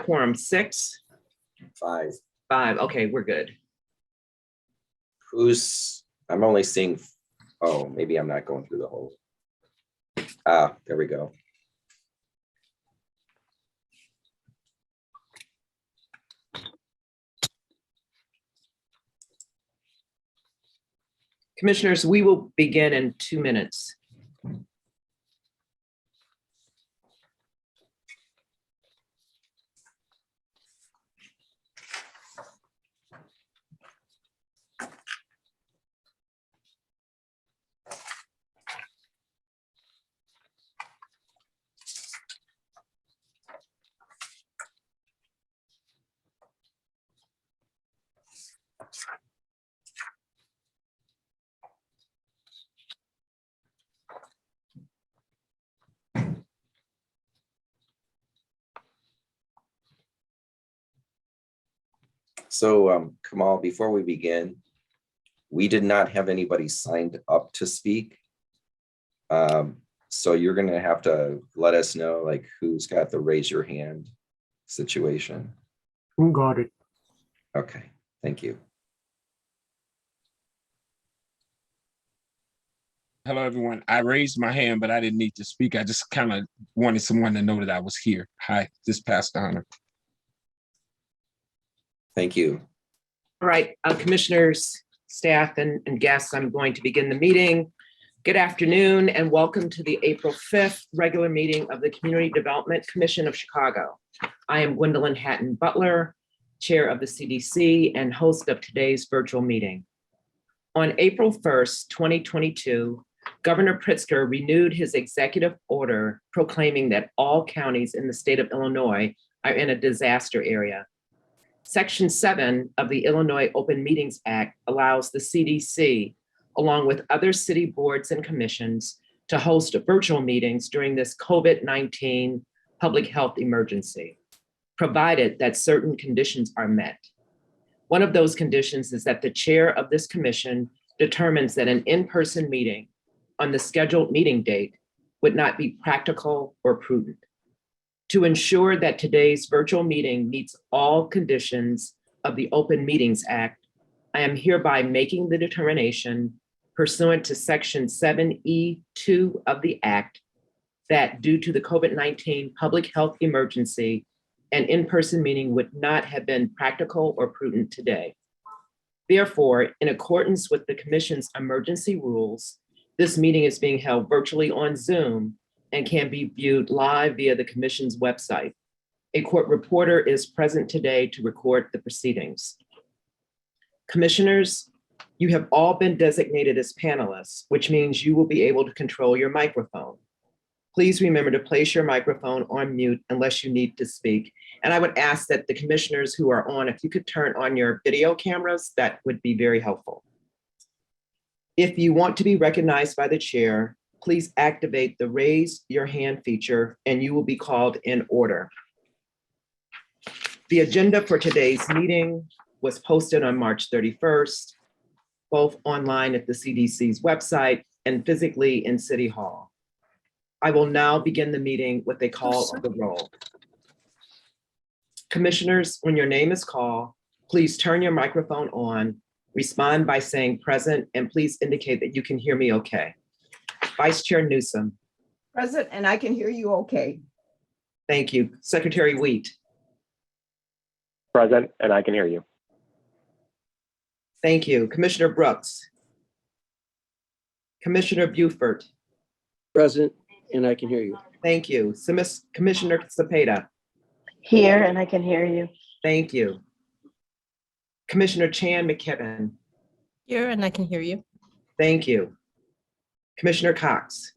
quorum? 6? 5. 5. Okay, we're good. I'm only seeing, oh, maybe I'm not going through the whole. There we go. Commissioners, we will begin in 2 minutes. So Kamal, before we begin, we did not have anybody signed up to speak. So you're gonna have to let us know like who's got the raise your hand situation. Got it. Okay, thank you. Hello, everyone. I raised my hand, but I didn't need to speak. I just kind of wanted someone to know that I was here. Hi, this is Pastor Hunter. Thank you. All right, commissioners, staff, and guests, I'm going to begin the meeting. Good afternoon and welcome to the April 5th regular meeting of the Community Development Commission of Chicago. I am Gwendolyn Hatton Butler, Chair of the CDC and host of today's virtual meeting. On April 1st, 2022, Governor Pritzker renewed his executive order proclaiming that all counties in the state of Illinois are in a disaster area. Section 7 of the Illinois Open Meetings Act allows the CDC, along with other city boards and commissions, to host virtual meetings during this COVID-19 public health emergency, provided that certain conditions are met. One of those conditions is that the chair of this commission determines that an in-person meeting on the scheduled meeting date would not be practical or prudent. To ensure that today's virtual meeting meets all conditions of the Open Meetings Act, I am hereby making the determination pursuant to Section 7E2 of the Act that due to the COVID-19 public health emergency, an in-person meeting would not have been practical or prudent today. Therefore, in accordance with the Commission's emergency rules, this meeting is being held virtually on Zoom and can be viewed live via the Commission's website. A court reporter is present today to record the proceedings. Commissioners, you have all been designated as panelists, which means you will be able to control your microphone. Please remember to place your microphone on mute unless you need to speak. And I would ask that the commissioners who are on, if you could turn on your video cameras, that would be very helpful. If you want to be recognized by the chair, please activate the raise your hand feature and you will be called in order. The agenda for today's meeting was posted on March 31st, both online at the CDC's website and physically in City Hall. I will now begin the meeting with a call of the roll. Commissioners, when your name is called, please turn your microphone on, respond by saying present, and please indicate that you can hear me okay. Vice Chair Newsom. Present, and I can hear you okay. Thank you. Secretary Wheat. Present, and I can hear you. Thank you. Commissioner Brooks. Commissioner Buford. Present, and I can hear you. Thank you. Commissioner Cepeda. Here, and I can hear you. Thank you. Commissioner Chan McKibben. Here, and I can hear you. Thank you. Commissioner Cox.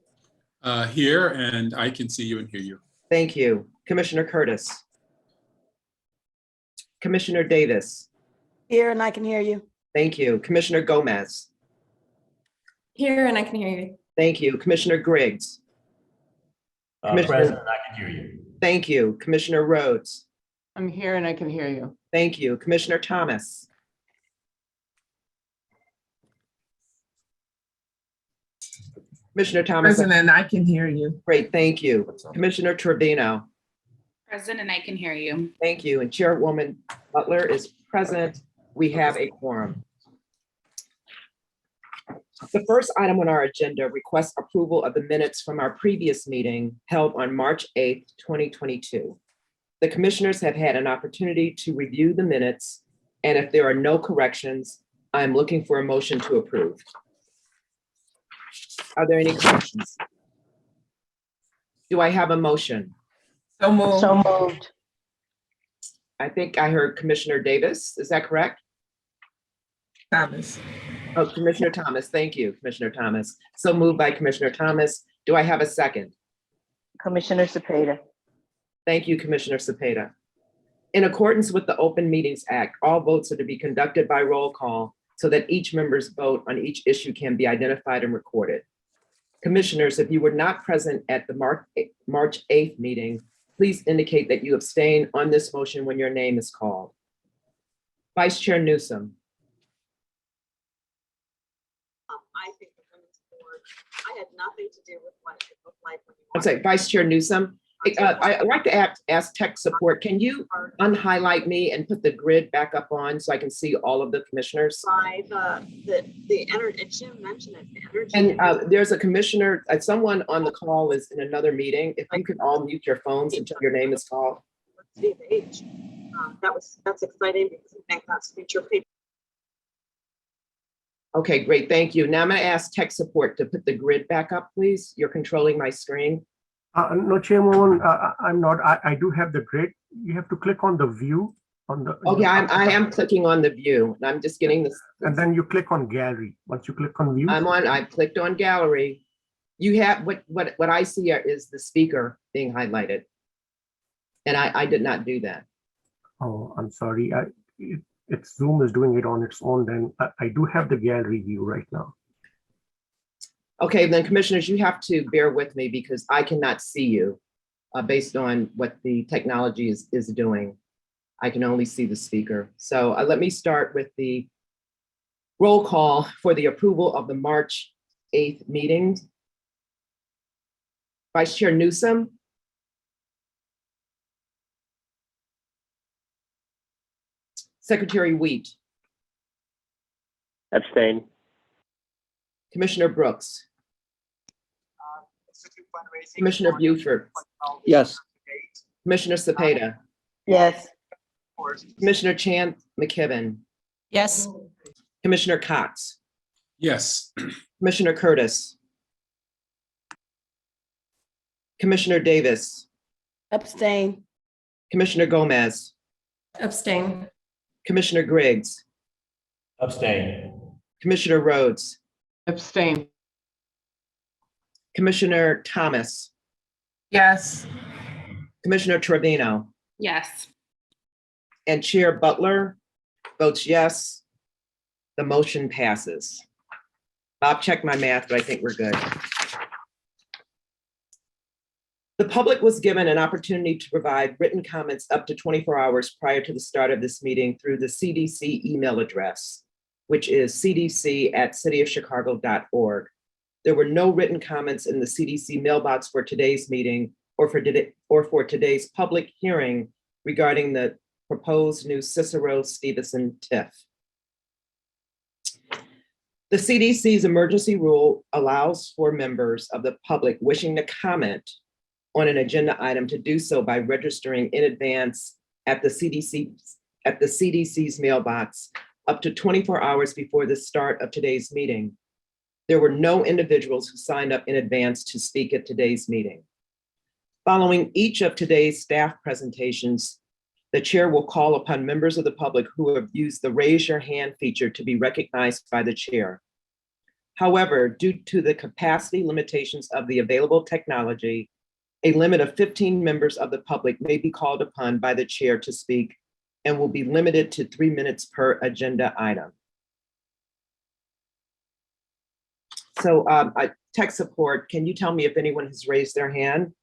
Here, and I can see you and hear you. Thank you. Commissioner Curtis. Commissioner Davis. Here, and I can hear you. Thank you. Commissioner Gomez. Here, and I can hear you. Thank you. Commissioner Griggs. Present, I can hear you. Thank you. Commissioner Rhodes. I'm here and I can hear you. Thank you. Commissioner Thomas. Commissioner Thomas. Present, and I can hear you. Great, thank you. Commissioner Trevino. Present and I can hear you. Thank you. And Chairwoman Butler is present. We have a quorum. The first item on our agenda requests approval of the minutes from our previous meeting held on March 8th, 2022. The commissioners have had an opportunity to review the minutes, and if there are no corrections, I'm looking for a motion to approve. Are there any corrections? Do I have a motion? So moved. So moved. I think I heard Commissioner Davis. Is that correct? Thomas. Oh, Commissioner Thomas. Thank you, Commissioner Thomas. So moved by Commissioner Thomas. Do I have a second? Commissioner Cepeda. Thank you, Commissioner Cepeda. In accordance with the Open Meetings Act, all votes are to be conducted by roll call so that each member's vote on each issue can be identified and recorded. Commissioners, if you were not present at the March 8th meeting, please indicate that you abstain on this motion when your name is called. Vice Chair Newsom. I think the women's board, I had nothing to do with what it looked like when you. I'm sorry, Vice Chair Newsom. I'd like to ask tech support, can you unhighlight me and put the grid back up on so I can see all of the commissioners? By the energy, and Jim mentioned it, the energy. And there's a commissioner, someone on the call is in another meeting. If you could all mute your phones until your name is called. Steve H. That's exciting because I think that's future people. Okay, great, thank you. Now I'm gonna ask tech support to put the grid back up, please. You're controlling my screen. No, Chairwoman, I'm not. I do have the grid. You have to click on the view on the. Okay, I am clicking on the view and I'm just getting this. And then you click on gallery. Once you click on view. I clicked on gallery. You have, what I see is the speaker being highlighted. And I did not do that. Oh, I'm sorry. It's Zoom is doing it on its own. Then I do have the gallery view right now. Okay, then commissioners, you have to bear with me because I cannot see you based on what the technology is doing. I can only see the speaker. So let me start with the roll call for the approval of the March 8th meeting. Vice Chair Newsom. Secretary Wheat. Abstain. Commissioner Brooks. Commissioner Buford. Yes. Commissioner Cepeda. Yes. Commissioner Chan McKibben. Yes. Commissioner Cox. Yes. Commissioner Curtis. Commissioner Davis. Abstain. Commissioner Gomez. Abstain. Commissioner Griggs. Abstain. Commissioner Rhodes. Abstain. Commissioner Thomas. Yes. Commissioner Trevino. Yes. And Chair Butler votes yes. The motion passes. I'll check my math, but I think we're good. The public was given an opportunity to provide written comments up to 24 hours prior to the start of this meeting through the CDC email address, which is cdc@cityofchicago.org. There were no written comments in the CDC mailbox for today's meeting or for today's public hearing regarding the proposed new Cicero-Stevenson TIF. The CDC's emergency rule allows for members of the public wishing to comment on an agenda item to do so by registering in advance at the CDC's mailbox up to 24 hours before the start of today's meeting. There were no individuals who signed up in advance to speak at today's meeting. Following each of today's staff presentations, the chair will call upon members of the public who have used the raise your hand feature to be recognized by the chair. However, due to the capacity limitations of the available technology, a limit of 15 members of the public may be called upon by the chair to speak and will be limited to 3 minutes per agenda item. So tech support, can you tell me if anyone has raised their hand?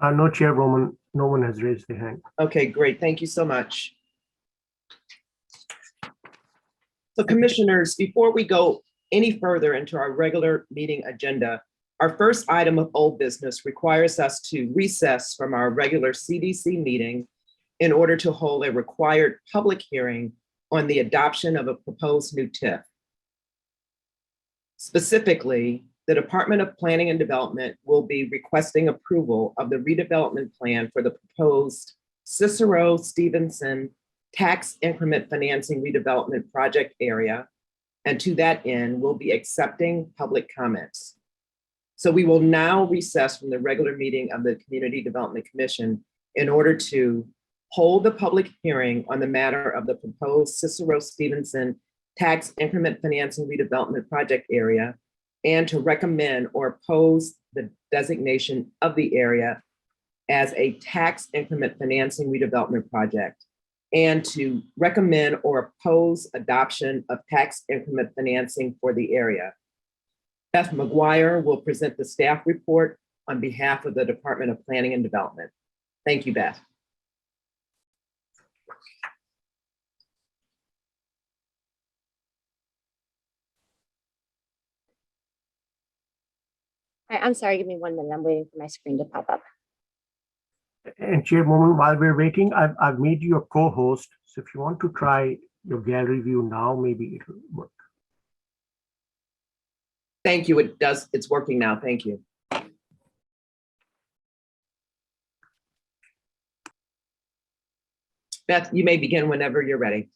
No, Chairwoman, no one has raised their hand. Okay, great. Thank you so much. So commissioners, before we go any further into our regular meeting agenda, Our first item of old business requires us to recess from our regular CDC meeting in order to hold a required public hearing on the adoption of a proposed new TIF. Specifically, the Department of Planning and Development will be requesting approval of the redevelopment plan for the proposed Cicero Stevenson tax increment financing redevelopment project area. And to that end, we'll be accepting public comments. So we will now recess from the regular meeting of the Community Development Commission in order to hold the public hearing on the matter of the proposed Cicero Stevenson tax increment financing redevelopment project area and to recommend or oppose the designation of the area as a tax increment financing redevelopment project and to recommend or oppose adoption of tax increment financing for the area. Beth McGuire will present the staff report on behalf of the Department of Planning and Development. Thank you, Beth. I'm sorry, give me 1 minute. I'm waiting for my screen to pop up. And Chairwoman, while we're waiting, I've made you a co-host. So if you want to try your gallery view now, maybe it'll work. Thank you. It's working now. Thank you. Beth, you may begin whenever you're ready.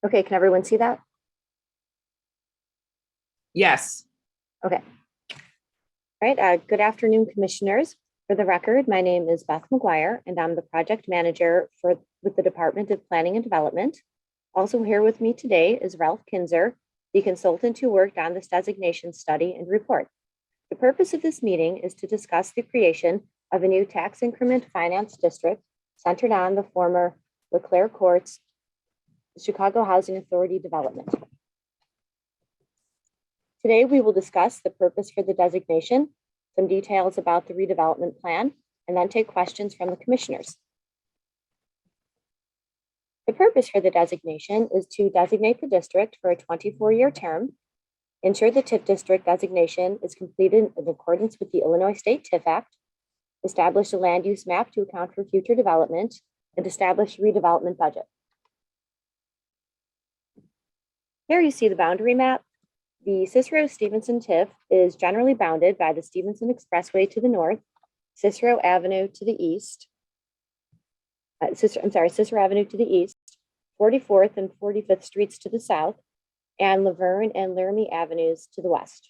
Okay, can everyone see that? Yes. Okay. All right, good afternoon, commissioners. For the record, my name is Beth McGuire, and I'm the project manager with the Department of Planning and Development. Also here with me today is Ralph Kinzer, the consultant who worked on this designation study and report. The purpose of this meeting is to discuss the creation of a new tax increment finance district centered on the former LeClaire Courts Chicago Housing Authority development. Today, we will discuss the purpose for the designation, some details about the redevelopment plan, and then take questions from the commissioners. The purpose for the designation is to designate the district for a 24-year term, ensure the TIF district designation is completed in accordance with the Illinois State TIF Act, establish a land use map to account for future development, and establish a redevelopment budget. Here you see the boundary map. The Cicero Stevenson TIF is generally bounded by the Stevenson Expressway to the north, Cicero Avenue to the east, Cicero Avenue to the east, 44th and 45th Streets to the south, and Laverne and Laramie Avenues to the west.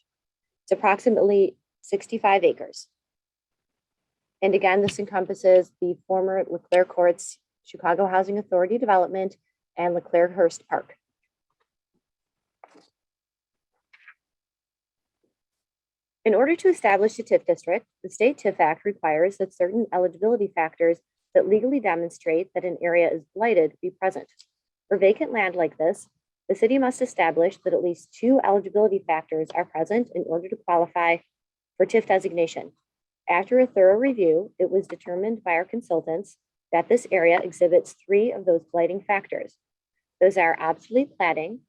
It's approximately 65 acres. And again, this encompasses the former LeClaire Courts Chicago Housing Authority development and LeClaire Hurst Park. In order to establish a TIF district, the State TIF Act requires that certain eligibility factors that legally demonstrate that an area is blighted be present. For vacant land like this, the city must establish that at least 2 eligibility factors are present in order to qualify for TIF designation. After a thorough review, it was determined by our consultants that this area exhibits 3 of those blighting factors. Those are obsolete platting,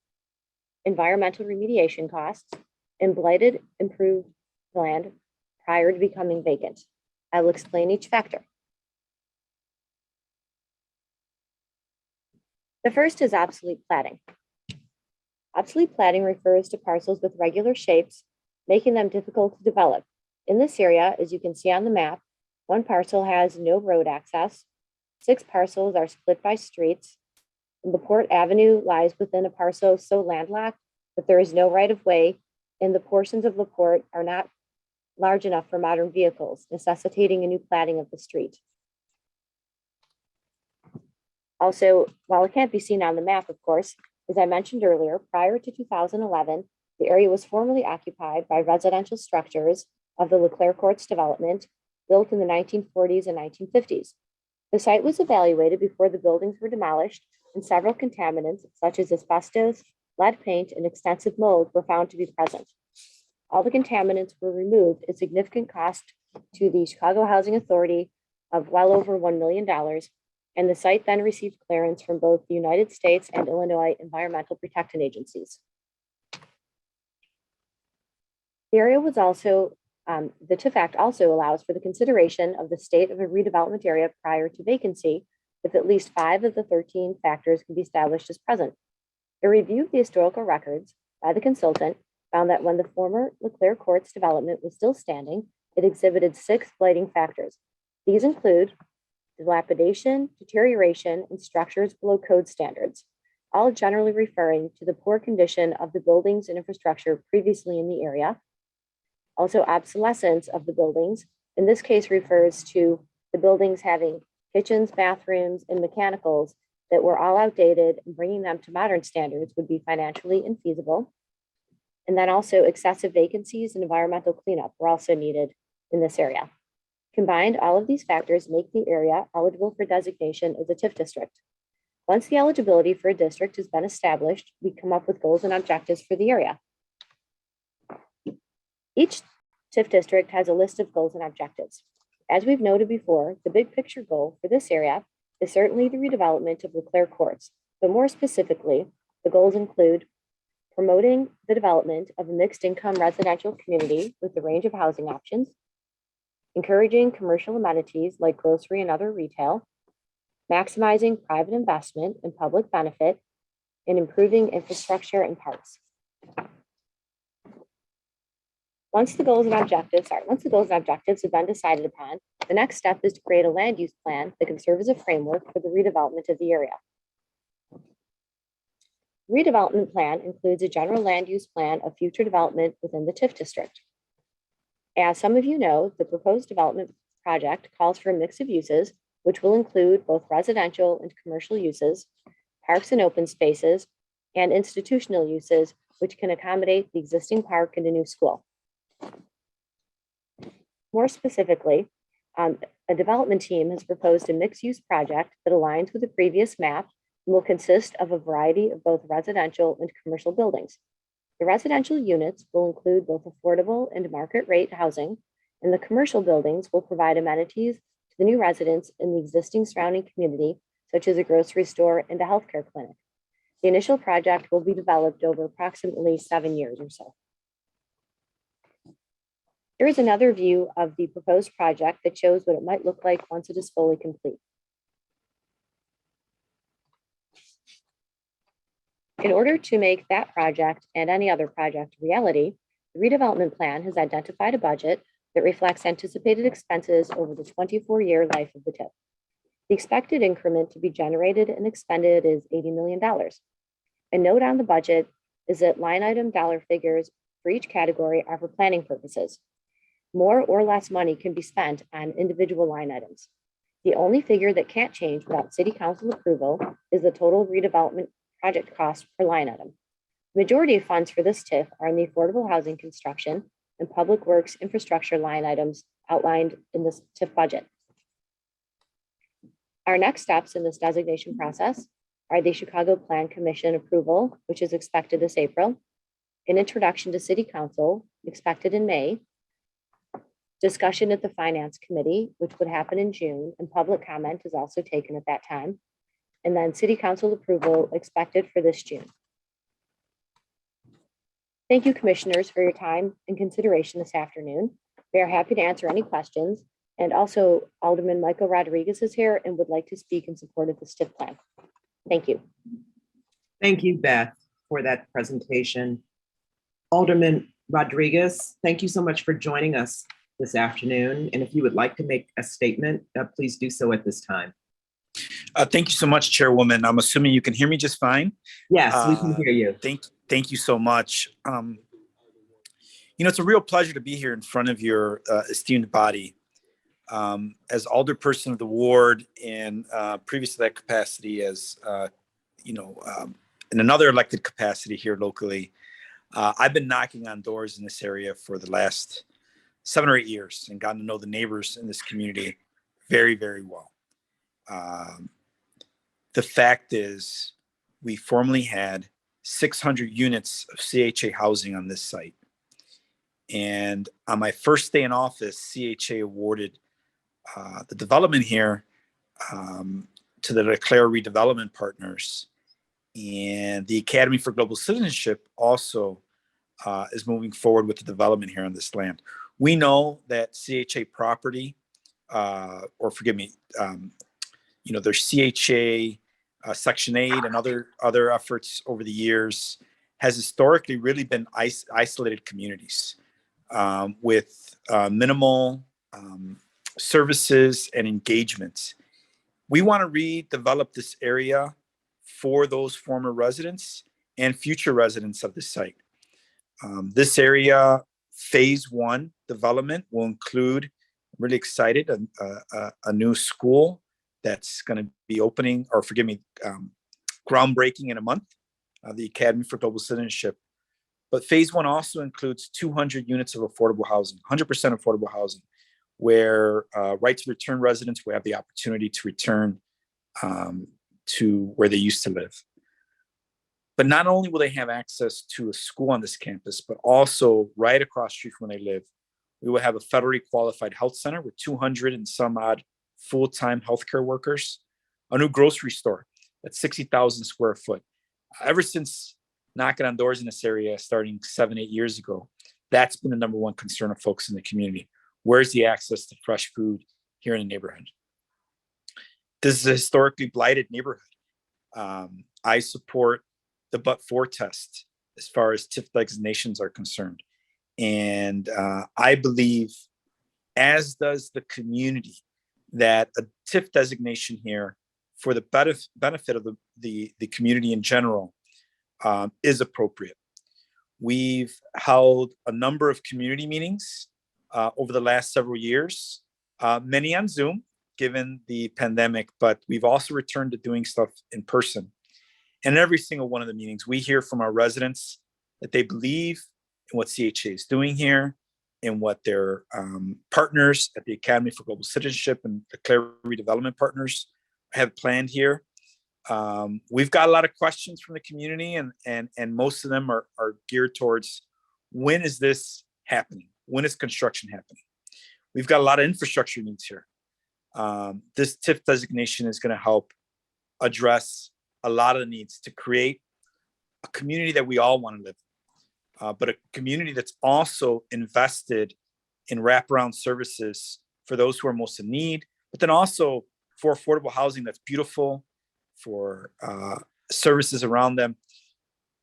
environmental remediation costs, and blighted improved land prior to becoming vacant. I will explain each factor. The first is obsolete platting. Obsolete platting refers to parcels with regular shapes, making them difficult to develop. In this area, as you can see on the map, 1 parcel has no road access, 6 parcels are split by streets, and LaPorte Avenue lies within a parcel so landlocked that there is no right of way, and the portions of LaPorte are not large enough for modern vehicles, necessitating a new platting of the street. Also, while it can't be seen on the map, of course, as I mentioned earlier, prior to 2011, the area was formerly occupied by residential structures of the LeClaire Courts development built in the 1940s and 1950s. The site was evaluated before the buildings were demolished, and several contaminants such as asbestos, lead paint, and extensive mold were found to be present. All the contaminants were removed at significant cost to the Chicago Housing Authority of well over $1 million, and the site then received clearance from both the United States and Illinois Environmental Protection Agencies. The area was also, the TIF Act also allows for the consideration of the state of a redevelopment area prior to vacancy if at least 5 of the 13 factors can be established as present. A review of the historical records by the consultant found that when the former Leclerc Courts development was still standing, it exhibited 6 blighting factors. These include dilapidation, deterioration, and structures below code standards, all generally referring to the poor condition of the buildings and infrastructure previously in the area. Also, obsolescence of the buildings. In this case, refers to the buildings having kitchens, bathrooms, and mechanicals that were all outdated, and bringing them to modern standards would be financially infeasible. And then also excessive vacancies and environmental cleanup were also needed in this area. Combined, all of these factors make the area eligible for designation as a TIF district. Once the eligibility for a district has been established, we come up with goals and objectives for the area. Each TIF district has a list of goals and objectives. As we've noted before, the big picture goal for this area is certainly the redevelopment of Leclerc Courts, but more specifically, the goals include promoting the development of a mixed income residential community with a range of housing options, encouraging commercial amenities like grocery and other retail, maximizing private investment and public benefit, and improving infrastructure and parks. Once the goals and objectives have been decided upon, the next step is to create a land use plan that can serve as a framework for the redevelopment of the area. Redevelopment plan includes a general land use plan of future development within the TIF district. As some of you know, the proposed development project calls for a mix of uses, which will include both residential and commercial uses, parks and open spaces, and institutional uses, which can accommodate the existing park and a new school. More specifically, a development team has proposed a mixed-use project that aligns with the previous map and will consist of a variety of both residential and commercial buildings. The residential units will include both affordable and market rate housing, and the commercial buildings will provide amenities to the new residents in the existing surrounding community, such as a grocery store and a healthcare clinic. The initial project will be developed over approximately 7 years or so. There is another view of the proposed project that shows what it might look like once it is fully complete. In order to make that project and any other project a reality, the redevelopment plan has identified a budget that reflects anticipated expenses over the 24-year life of the TIF. The expected increment to be generated and expended is $80 million. A note on the budget is that line item dollar figures for each category are for planning purposes. More or less money can be spent on individual line items. The only figure that can't change without City Council approval is the total redevelopment project cost per line item. The majority of funds for this TIF are in the affordable housing construction and public works infrastructure line items outlined in this TIF budget. Our next steps in this designation process are the Chicago Plan Commission approval, which is expected this April, an introduction to City Council expected in May, discussion at the Finance Committee, which would happen in June, and public comment is also taken at that time, and then City Council approval expected for this June. Thank you, Commissioners, for your time and consideration this afternoon. We are happy to answer any questions, and also Alderman Michael Rodriguez is here and would like to speak in support of the TIF plan. Thank you. Thank you, Beth, for that presentation. Alderman Rodriguez, thank you so much for joining us this afternoon. And if you would like to make a statement, please do so at this time. Thank you so much, Chairwoman. I'm assuming you can hear me just fine. Yes, we can hear you. Thank you so much. You know, it's a real pleasure to be here in front of your esteemed body. As alderperson of the ward and previous to that capacity as, in another elected capacity here locally, I've been knocking on doors in this area for the last 7 or 8 years and gotten to know the neighbors in this community very, very well. The fact is, we formerly had 600 units of CHA housing on this site. And on my first day in office, CHA awarded the development here to the Leclerc Redevelopment Partners. And the Academy for Global Citizenship also is moving forward with the development here on this land. We know that CHA property, or forgive me, there's CHA Section 8 and other efforts over the years has historically really been isolated communities with minimal services and engagement. We want to redevelop this area for those former residents and future residents of the site. This area, phase 1 development will include, I'm really excited, a new school that's going to be opening, or forgive me, groundbreaking in a month, the Academy for Global Citizenship. But phase 1 also includes 200 units of affordable housing, 100% affordable housing, where right to return residents will have the opportunity to return to where they used to live. But not only will they have access to a school on this campus, but also right across the street from where they live, we will have a federally qualified health center with 200 and some odd full-time healthcare workers, a new grocery store that's 60,000 square foot. Ever since knocking on doors in this area starting 7-8 years ago, that's been the number one concern of folks in the community. Where's the access to fresh food here in the neighborhood? This is a historically blighted neighborhood. I support the but-for test as far as TIF designations are concerned. And I believe, as does the community, that a TIF designation here for the benefit of the community in general is appropriate. We've held a number of community meetings over the last several years, many on Zoom, given the pandemic, but we've also returned to doing stuff in person. And every single one of the meetings, we hear from our residents that they believe in what CHA is doing here, in what their partners at the Academy for Global Citizenship and the Leclerc Redevelopment Partners have planned here. We've got a lot of questions from the community, and most of them are geared towards, when is this happening? When is construction happening? We've got a lot of infrastructure needs here. This TIF designation is going to help address a lot of the needs to create a community that we all want to live in, but a community that's also invested in wraparound services for those who are most in need, but then also for affordable housing that's beautiful, for services around them.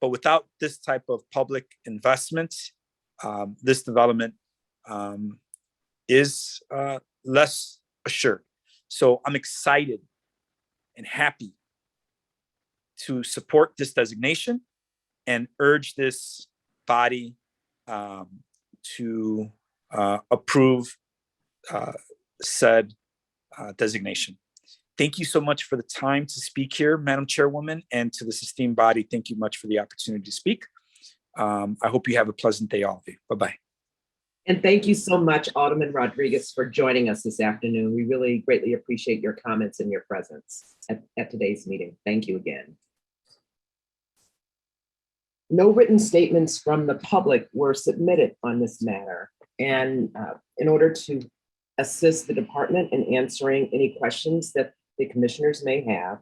But without this type of public investment, this development is less assured. So I'm excited and happy to support this designation and urge this body to approve said designation. Thank you so much for the time to speak here, Madam Chairwoman, and to this esteemed body. Thank you much for the opportunity to speak. I hope you have a pleasant day, all of you. Bye-bye. And thank you so much, Alderman Rodriguez, for joining us this afternoon. We really greatly appreciate your comments and your presence at today's meeting. Thank you again. No written statements from the public were submitted on this matter. And in order to assist the department in answering any questions that the commissioners may have,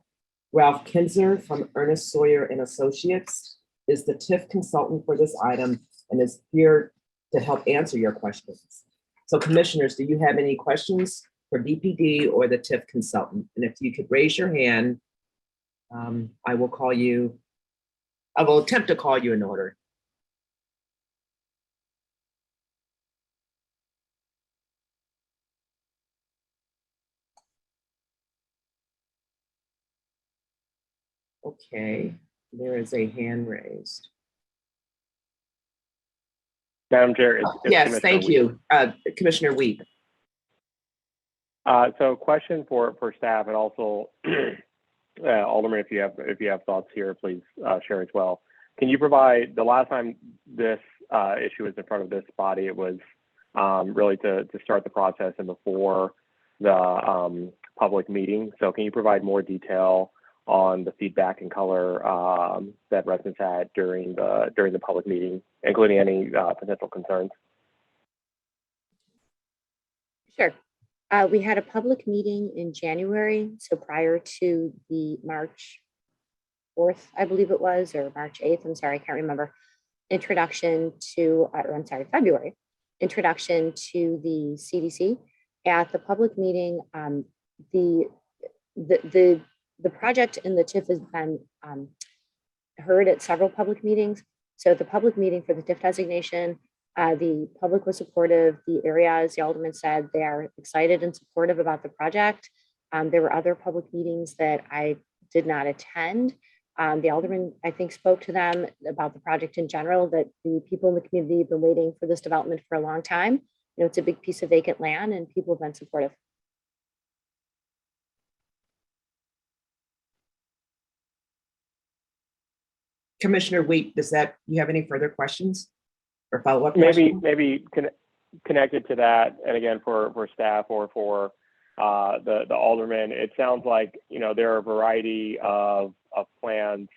Ralph Kinzer from Ernest Sawyer and Associates is the TIF consultant for this item and is here to help answer your questions. So commissioners, do you have any questions for DPD or the TIF consultant? And if you could raise your hand, I will call you. I will attempt to call you in order. Okay, there is a hand raised. Madam Chair. Yes, thank you, Commissioner Weep. So question for staff, and also Alderman, if you have thoughts here, please share as well. Can you provide, the last time this issue was in front of this body, it was really to start the process and before the public meeting. So can you provide more detail on the feedback and color that residents had during the public meeting, including any potential concerns? Sure. We had a public meeting in January, so prior to the March 4th, I believe it was, or March 8th, I'm sorry, I can't remember, introduction to, or I'm sorry, February, introduction to the CDC. At the public meeting, the project in the TIF has been heard at several public meetings. So the public meeting for the TIF designation, the public was supportive. The area, as the alderman said, they are excited and supportive about the project. There were other public meetings that I did not attend. The alderman, I think, spoke to them about the project in general, that the people in the community have been waiting for this development for a long time. You know, it's a big piece of vacant land and people have been supportive. Commissioner Wheat, you have any further questions or follow-up Maybe questions? connected to that, and again for staff or for the alderman, it sounds like, you know, there are a variety of plans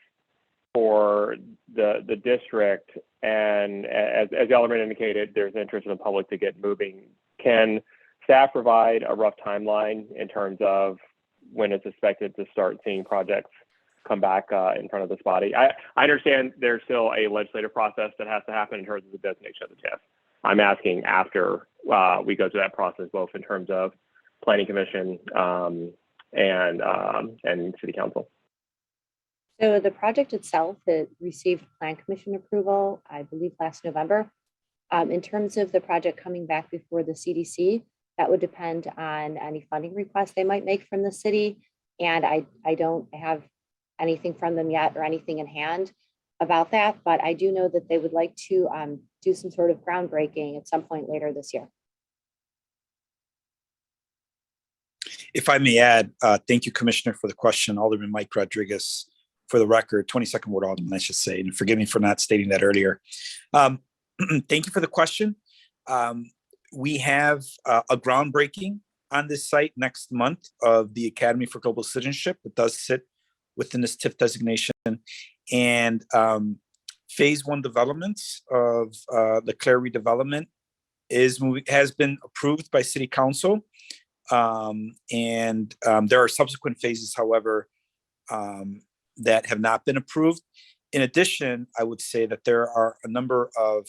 for the district, and as the alderman indicated, there's interest in the public to get moving. Can staff provide a rough timeline in terms of when it's expected to start seeing projects come back in front of this body? I understand there's still a legislative process that has to happen in terms of the designation of the TIF. I'm asking after we go through that process, both in terms of planning commission and city council. So the project itself, it received plan commission approval, I believe last November. In terms of the project coming back before the CDC, that would depend on any funding requests they might make from the city. And I don't have anything from them yet or anything in hand about that, but I do know that they would like to do some sort of groundbreaking at some point later this year. If I may add, thank you, Commissioner, for the question. Alderman Mike Rodriguez, for the record, 22nd Ward Alderman, I should say, and forgive me for not stating that earlier. Thank you for the question. We have a groundbreaking on this site next month of the Academy for Global Citizenship. It does sit within this TIF designation, and phase 1 development of the Clare redevelopment has been approved by City Council. There are subsequent phases, however, that have not been approved. In addition, I would say that there are a number of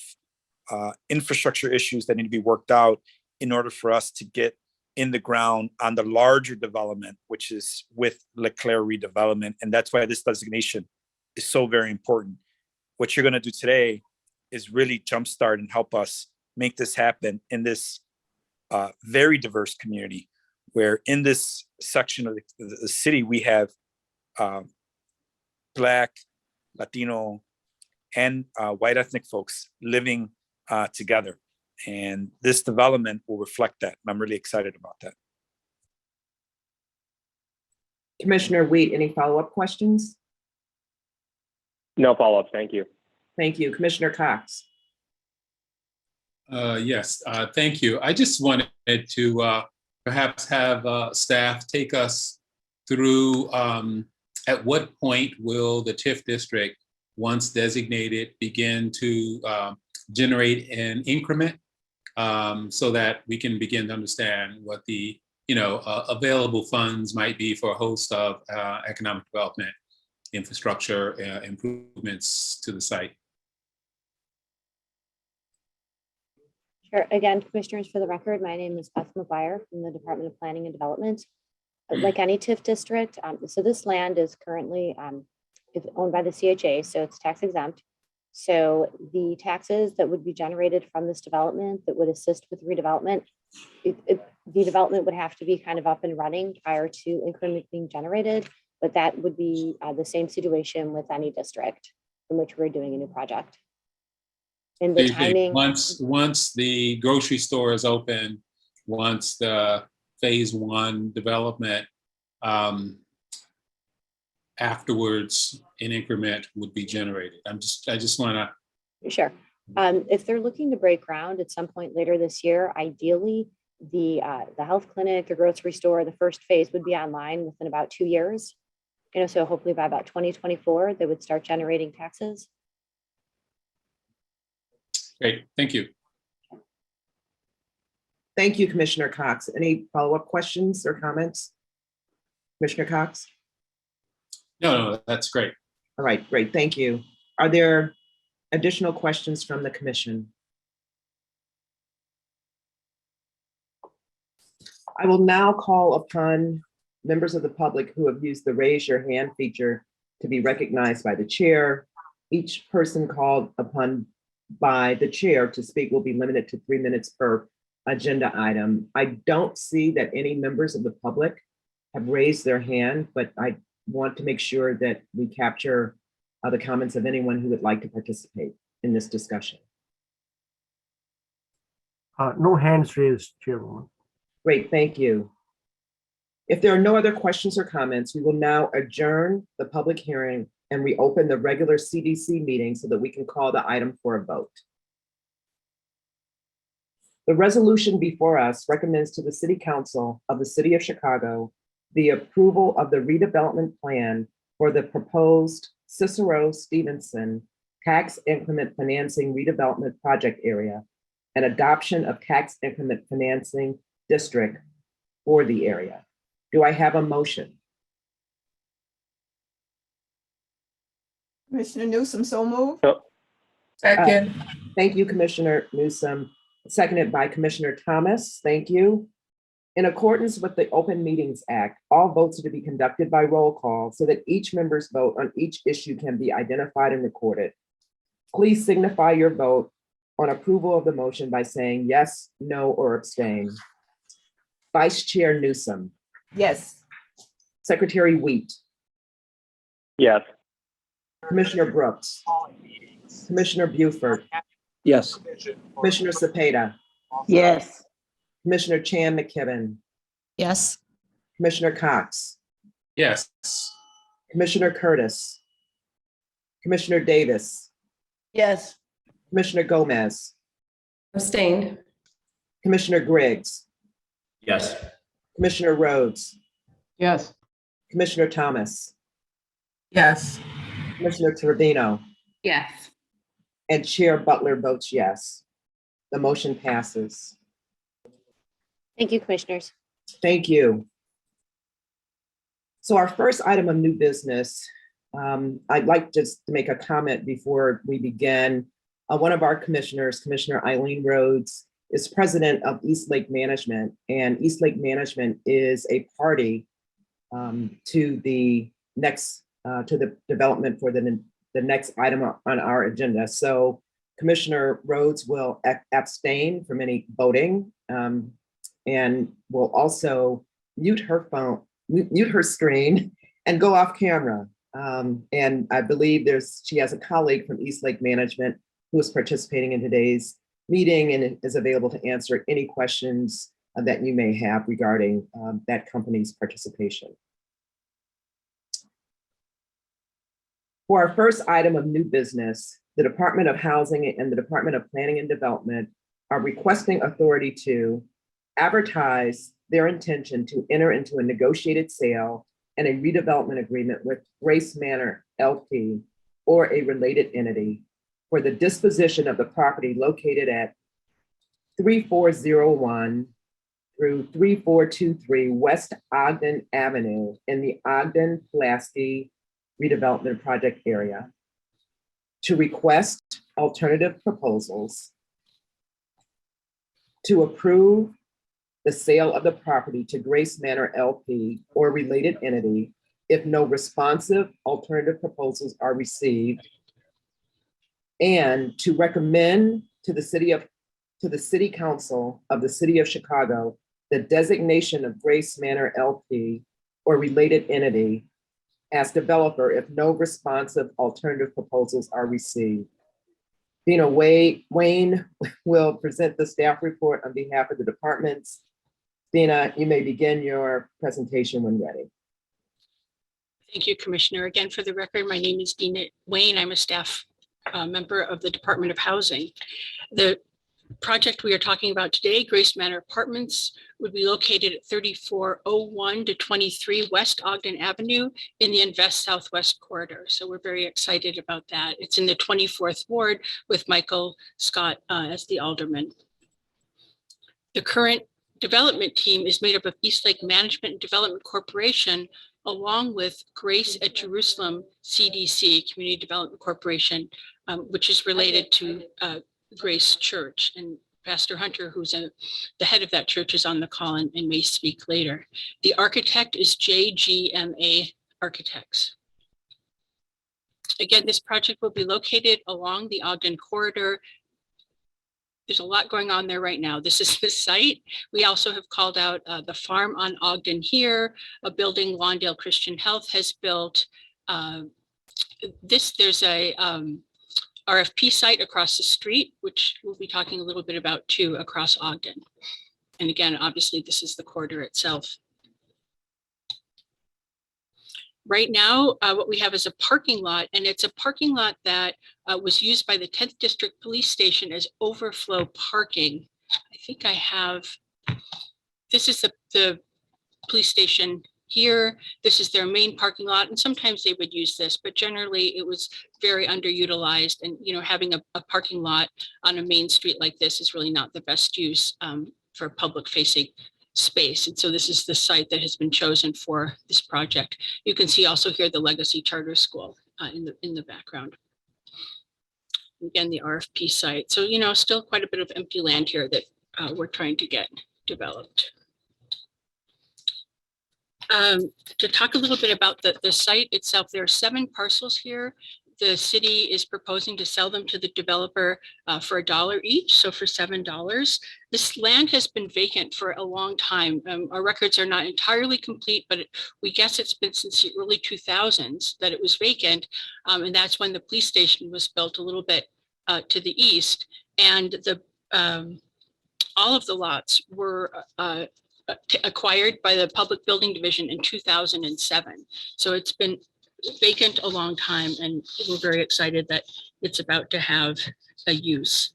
infrastructure issues that need to be worked out in order for us to get in the ground on the larger development, which is with Leclerc redevelopment. And that's why this designation is so very important. What you're going to do today is really jumpstart and help us make this happen in this very diverse community, where in this section of the city, we have Black, Latino, and white ethnic folks living together. And this development will reflect that. And I'm really excited about that. Commissioner Wheat, any follow-up questions? No follow-ups, thank you. Thank you. Commissioner Cox. Yes, thank you. I just wanted to perhaps have staff take us through at what point will the TIF district, once designated, begin to generate an increment so that we can begin to understand what the available funds might be for a host of economic development, infrastructure improvements to the site. Sure. Again, commissioners, for the record, my name is Beth McGuire from the Department of Planning and Development. Like any TIF district, so this land is currently owned by the CHA, so it's tax exempt. So the taxes that would be generated from this development that would assist with redevelopment, the development would have to be kind of up and running prior to increment being generated, but that would be the same situation with any district in which we're doing a new project. And the timing. Once the grocery store is open, once the phase 1 development, afterwards an increment would be generated. I just want to. Sure. If they're looking to break ground at some point later this year, ideally the health clinic, the grocery store, the first phase would be online within about 2 years. So hopefully by about 2024, they would start generating taxes. Great, thank you. Thank you, Commissioner Cox. Any follow-up questions or comments? Commissioner Cox? No, that's great. All right, great, thank you. Are there additional questions from the commission? I will now call upon members of the public who have used the raise your hand feature to be recognized by the chair. Each person called upon by the chair to speak will be limited to 3 minutes per agenda item. I don't see that any members of the public have raised their hand, but I want to make sure that we capture the comments of anyone who would like to participate in this discussion. No hands raised, Chairwoman. Great, thank you. If there are no other questions or comments, we will now adjourn the public hearing and reopen the regular CDC meeting so that we can call the item for a vote. The resolution before us recommends to the City Council of the City of Chicago the approval of the redevelopment plan for the proposed Cicero Stevenson tax increment financing redevelopment project area and adoption of tax increment financing district for the area. Do I have a motion? Commissioner Newsom, so moved. So, Second. Thank you, Commissioner Newsom. Seconded by Commissioner Thomas. Thank you. In accordance with the Open Meetings Act, all votes are to be conducted by roll call so that each member's vote on each issue can be identified and recorded. Please signify your vote on approval of the motion by saying yes, no, or abstain. Vice Chair Newsom, Yes. Secretary Wheat, yes. Commissioner Brooks, Commissioner Buford, Yes. Commissioner Cepeda, Yes. Commissioner Chan McKibben, Yes. Commissioner Cox, Yes. Commissioner Curtis, Commissioner Davis, Yes. Commissioner Gomez, Abstain. Commissioner Griggs, Yes. Commissioner Rhodes, Yes. Commissioner Thomas, Yes. Commissioner Trevino, Yes. and Chair Butler votes yes. The motion passes. Thank you, commissioners. Thank you. So our first item of new business, I'd like just to make a comment before we begin. One of our commissioners, Commissioner Eileen Rhodes, is president of East Lake Management, and East Lake Management is a party to the next to the development for the next item on our agenda. So Commissioner Rhodes will abstain from any voting and will also mute her phone, mute her screen and go off camera. And I believe she has a colleague from East Lake Management who is participating in today's meeting and is available to answer any questions that you may have regarding that company's participation. For our first item of new business, the Department of Housing and the Department of Planning and Development are requesting authority to advertise their intention to enter into a negotiated sale and a redevelopment agreement with Grace Manor LP or a related entity for the disposition of the property located at 3401 through 3423 West Ogden Avenue in the Ogden-Pulaski redevelopment project area, to request alternative proposals, to approve the sale of the property to Grace Manor LP or related entity if no responsive alternative proposals are received, and to recommend to the City Council of the City of Chicago the designation of Grace Manor LP or related entity as developer if no responsive alternative proposals are received. Dina Wayne will present the staff report on behalf of the departments. Dina, you may begin your presentation when ready. Thank you, Commissioner. Again, for the record, my name is Dina Wayne. I'm a staff member of the Department of Housing. The project we are talking about today, Grace Manor Apartments, would be located at 3401 to 23 West Ogden Avenue in the Invest Southwest corridor. So we're very excited about that. It's in the 24th Ward with Michael Scott as the alderman. The current development team is made up of Eastlake Management and Development Corporation, along with Grace at Jerusalem CDC, Community Development Corporation, which is related to Grace Church. And Pastor Hunter, who's the head of that church, is on the call and may speak later. The architect is JGMA Architects. Again, this project will be located along the Ogden corridor. There's a lot going on there right now. This is the site. We also have called out the farm on Ogden here, a building Lawndale Christian Health has built. There's a RFP site across the street, which we'll be talking a little bit about too, across Ogden. And again, obviously, this is the corridor itself. Right now, what we have is a parking lot, and it's a parking lot that was used by the 10th District Police Station as overflow parking. I think I have, this is the police station here. This is their main parking lot, and sometimes they would use this, but generally it was very underutilized. And, you know, having a parking lot on a main street like this is really not the best use for public facing space. And so this is the site that has been chosen for this project. You can see also here the Legacy Charter School in the background. Again, the RFP site. So, you know, still quite a bit of empty land here that we're trying to get developed. To talk a little bit about the site itself, there are 7 parcels here. The city is proposing to sell them to the developer for $1 each, so for $7. This land has been vacant for a long time. Our records are not entirely complete, but we guess it's been since the early 2000s that it was vacant. And that's when the police station was built a little bit to the east. And all of the lots were acquired by the Public Building Division in 2007. So it's been vacant a long time, and we're very excited that it's about to have a use.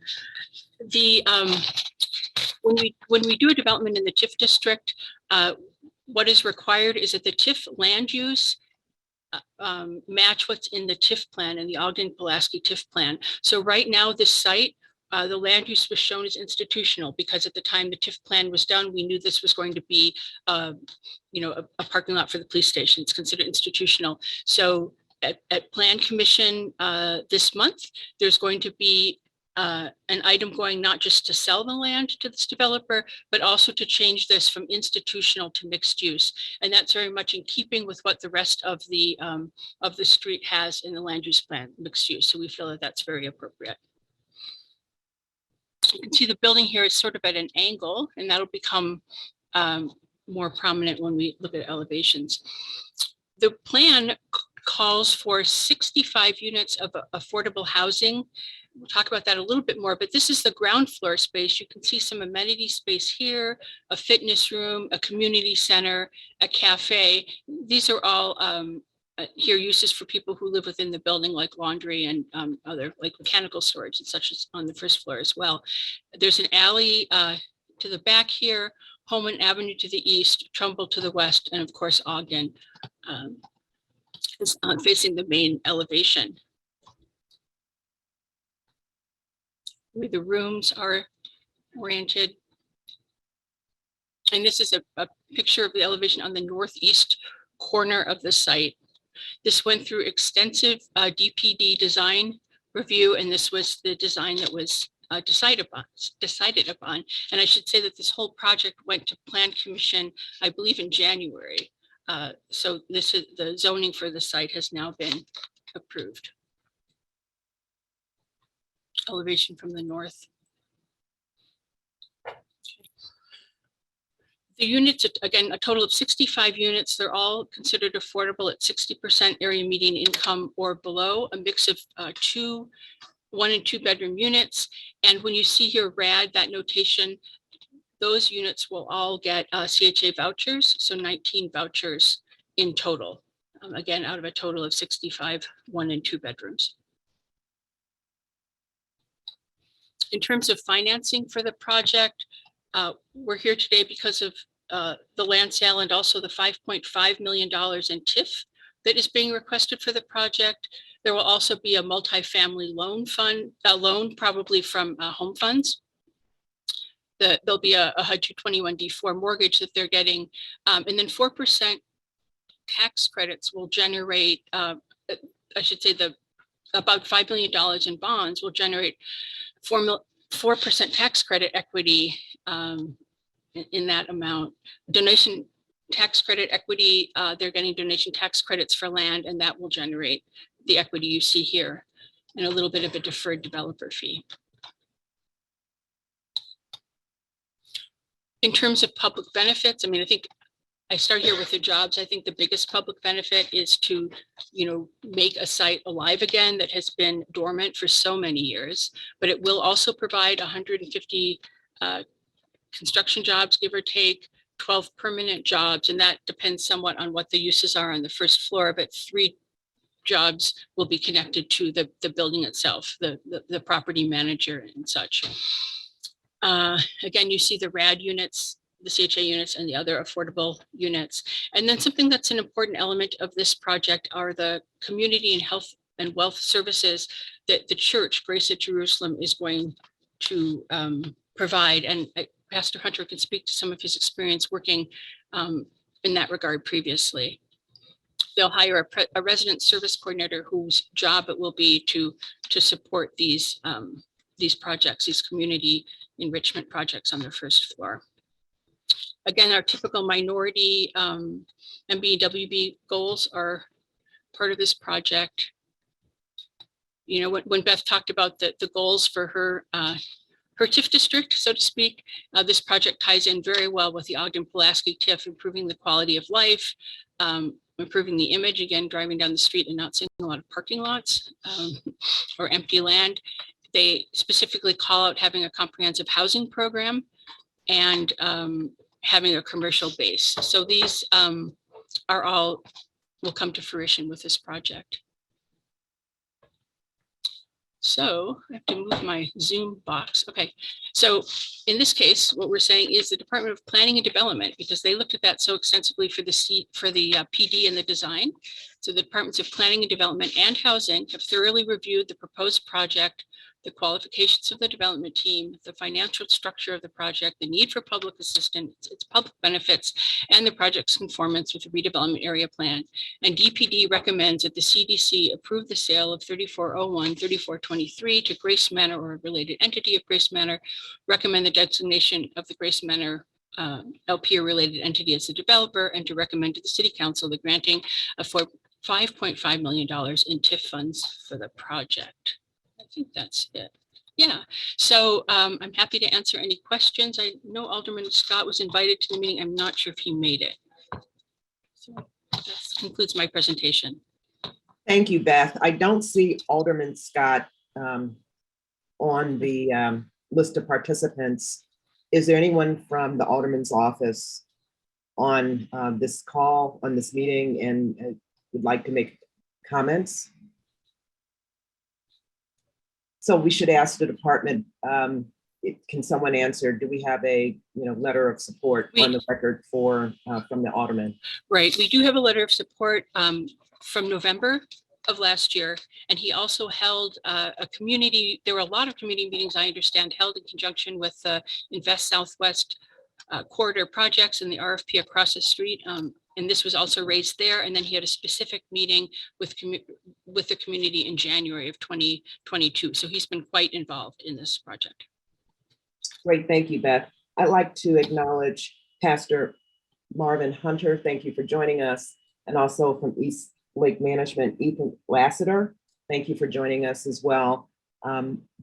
When we do a development in the TIF district, what is required is that the TIF land use match what's in the TIF plan and the Ogden-Pulaski TIF plan. So right now, this site, the land use was shown as institutional because at the time the TIF plan was done, we knew this was going to be, you know, a parking lot for the police station. It's considered institutional. So at Plan Commission this month, there's going to be an item going not just to sell the land to this developer, but also to change this from institutional to mixed use. And that's very much in keeping with what the rest of the street has in the land use plan, mixed use. So we feel that that's very appropriate. You can see the building here is sort of at an angle, and that'll become more prominent when we look at elevations. The plan calls for 65 units of affordable housing. We'll talk about that a little bit more, but this is the ground floor space. You can see some amenity space here, a fitness room, a community center, a cafe. These are all here uses for people who live within the building, like laundry and other like mechanical storage and such as on the first floor as well. There's an alley to the back here, Holman Avenue to the east, Trumbull to the west, and of course Ogden is facing the main elevation. The way the rooms are oriented. And this is a picture of the elevation on the northeast corner of the site. This went through extensive DPD design review, and this was the design that was decided upon. And I should say that this whole project went to Plan Commission, I believe in January. So this is the zoning for the site has now been approved. Elevation from the north. The units, again, a total of 65 units. They're all considered affordable at 60% area median income or below, a mix of 1 and 2 bedroom units. And when you see here RAD, that notation, those units will all get CHA vouchers. So 19 vouchers in total, again, out of a total of 65 1 and 2 bedrooms. In terms of financing for the project, we're here today because of the land sale and also the $5.5 million in TIF that is being requested for the project. There will also be a multifamily loan fund, a loan probably from home funds. there'll be a HUD 221D4 mortgage that they're getting. And then 4% tax credits will generate, I should say about $5 million in bonds will generate 4% tax credit equity in that amount. Donation tax credit equity, they're getting donation tax credits for land, and that will generate the equity you see here, and a little bit of a deferred developer fee. In terms of public benefits, I mean, I think I start here with the jobs. I think the biggest public benefit is to, make a site alive again that has been dormant for so many years, but it will also provide 150 construction jobs, give or take, 12 permanent jobs, and that depends somewhat on what the uses are on the first floor, but 3 jobs will be connected to the building itself, the property manager and such. Again, you see the RAD units, the CHA units, and the other affordable units. And then something that's an important element of this project are the community and health and wealth services that the church, Grace at Jerusalem, is going to provide. And Pastor Hunter can speak to some of his experience working in that regard previously. They'll hire a resident service coordinator whose job it will be to support these projects, these community enrichment projects on the first floor. Again, our typical minority MBWB goals are part of this project. When Beth talked about the goals for her TIF district, so to speak, this project ties in very well with the Ogden-Pulaski TIF, improving the quality of life, improving the image, again, driving down the street and not seeing a lot of parking lots or empty land. They specifically call out having a comprehensive housing program and having a commercial base. So these are all will come to fruition with this project. So I have to move my Zoom box. Okay, so in this case, what we're saying is the Department of Planning and Development, because they looked at that so extensively for the PD and the design. So the Departments of Planning and Development and Housing have thoroughly reviewed the proposed project, the qualifications of the development team, the financial structure of the project, the need for public assistance, its public benefits, and the project's conformance with the redevelopment area plan. And DPD recommends that the CDC approve the sale of 3401, 3423 to Grace Manor or a related entity of Grace Manor, recommend the designation of the Grace Manor LP or related entity as the developer, and to recommend to the City Council the granting of $5.5 million in TIF funds for the project. I think that's it. Yeah, so I'm happy to answer any questions. I know Alderman Scott was invited to the meeting. I'm not sure if he made it. So that concludes my presentation. Thank you, Beth. I don't see Alderman Scott on the list of participants. Is there anyone from the Alderman's office on this call, on this meeting, and would like to make comments? So we should ask the department, can someone answer, do we have a letter of support on the record for from the Alderman? Right, we do have a letter of support from November of last year, and he also held a community, there were a lot of community meetings, I understand, held in conjunction with the Invest Southwest corridor projects and the RFP across the street. And this was also raised there. And then he had a specific meeting with the community in January of 2022. So he's been quite involved in this project. Great, thank you, Beth. I'd like to acknowledge Pastor Marvin Hunter. Thank you for joining us. And also from East Lake Management, Ethan Lassiter. Thank you for joining us as well.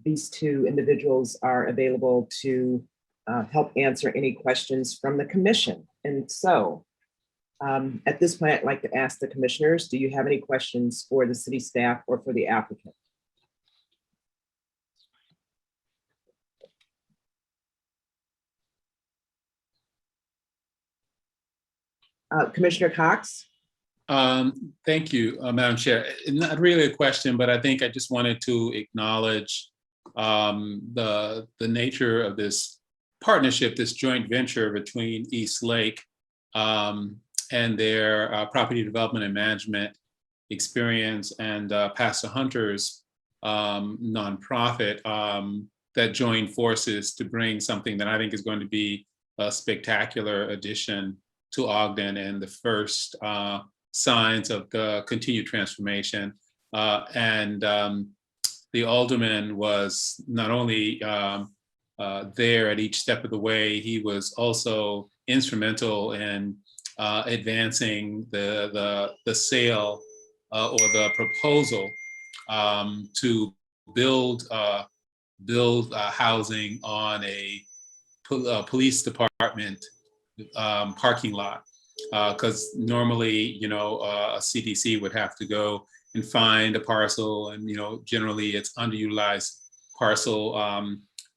These two individuals are available to help answer any questions from the commission. And so at this point, I'd like to ask the commissioners, do you have any questions for the city staff or for the applicant? Commissioner Cox? Thank you, Madam Chair. Not really a question, but I think I just wanted to acknowledge the nature of this partnership, this joint venture between East Lake and their property development and management experience and Pastor Hunter's nonprofit. that joined forces to bring something that I think is going to be a spectacular addition to Ogden and the first signs of the continued transformation. The alderman was not only there at each step of the way, he was also instrumental in advancing the sale or the proposal to build housing on a police department parking lot. Because normally, a CDC would have to go and find a parcel, and generally it's underutilized parcel,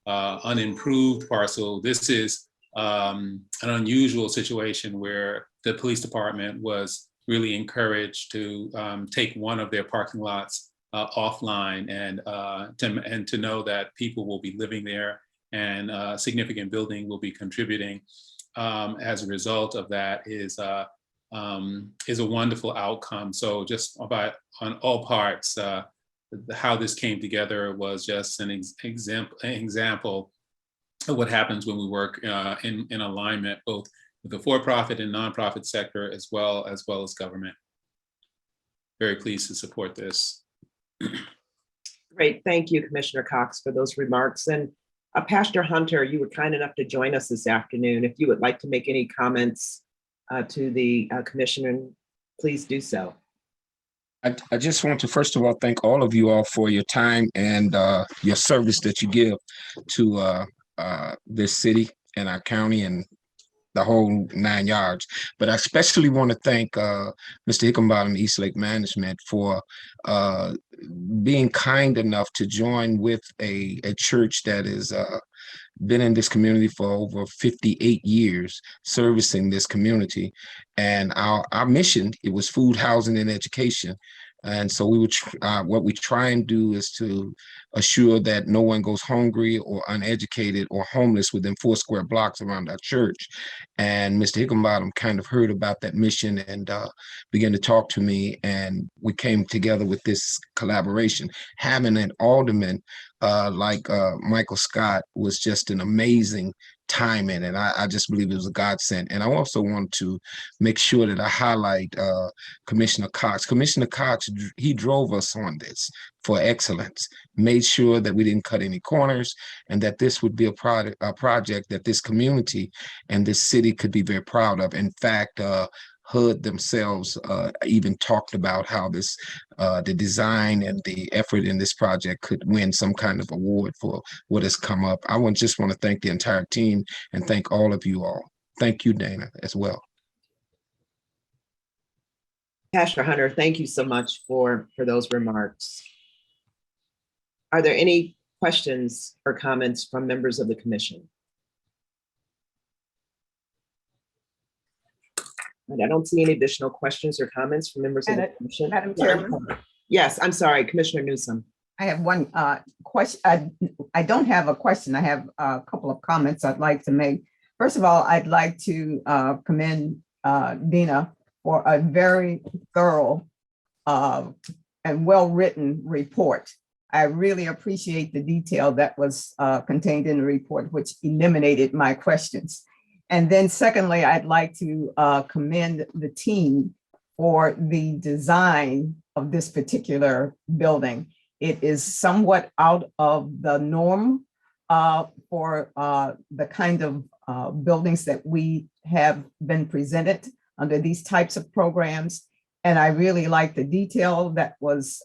unimproved parcel. This is an unusual situation where the police department was really encouraged to take one of their parking lots offline, and to know that people will be living there and a significant building will be contributing as a result of that is a wonderful outcome. So just on all parts, how this came together was just an example of what happens when we work in alignment, both with the for-profit and nonprofit sector, as well as government. Very pleased to support this. Great. Thank you, Commissioner Cox, for those remarks. And Pastor Hunter, you were kind enough to join us this afternoon. If you would like to make any comments to the commissioner, please do so. I just want to, first of all, thank all of you all for your time and your service that you give to this city and our county and the whole 9 yards. But I especially want to thank Mr. Hickenbottom, East Lake Management, for being kind enough to join with a church that has been in this community for over 58 years, servicing this community. And our mission, it was food, housing, and education. And so we would what we try and do is to assure that no one goes hungry or uneducated or homeless within 4 square blocks around our church. And Mr. Hickenbottom kind of heard about that mission and began to talk to me, and we came together with this collaboration. Having an alderman like Michael Scott was just an amazing timing, and I just believe it was a godsend. And I also want to make sure that I highlight Commissioner Cox. Commissioner Cox, he drove us on this for excellence, made sure that we didn't cut any corners, and that this would be a project that this community and this city could be very proud of. In fact, HUD themselves even talked about how this, the design and the effort in this project could win some kind of award for what has come up. I just want to thank the entire team and thank all of you all. Thank you, Dana, as well. Pastor Hunter, thank you so much for those remarks. Are there any questions or comments from members of the commission? And I don't see any additional questions or comments from members of the commission. Madam Chairman. Yes, I'm sorry, Commissioner Newsom. I have one question. I don't have a question. I have a couple of comments I'd like to make. First of all, I'd like to commend Dina for a very thorough and well-written report. I really appreciate the detail that was contained in the report, which eliminated my questions. And then secondly, I'd like to commend the team for the design of this particular building. It is somewhat out of the norm for the kind of buildings that we have been presented under these types of programs. And I really like the detail that was